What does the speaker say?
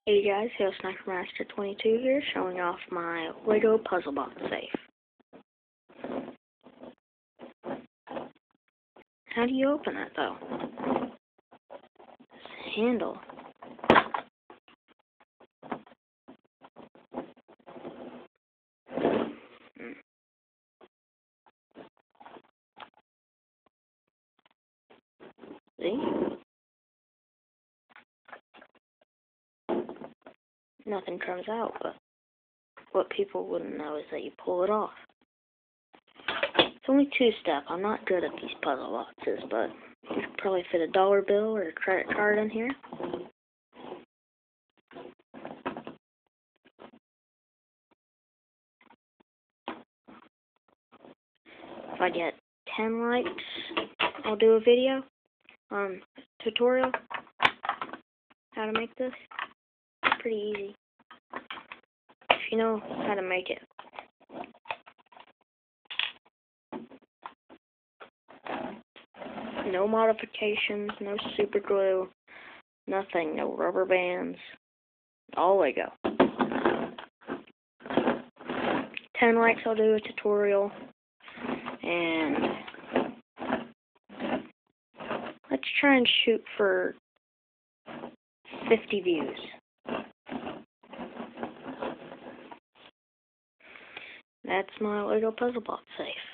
Hey guys, Hail Sniper Master 22 here, showing off my Lego puzzle box safe. How do you open it though? This handle. See? Nothing comes out, but what people wouldn't know is that you pull it off. It's only two-step. I'm not good at these puzzle boxes, but you could probably fit a dollar bill or a credit card in here. If I get 10 likes, I'll do a video tutorial how to make this. It's pretty easy if you know how to make it. No modifications, no super glue, nothing, no rubber bands, all Lego. 10 likes, I'll do a tutorial, and let's try and shoot for 50 views. That's my Lego puzzle box safe.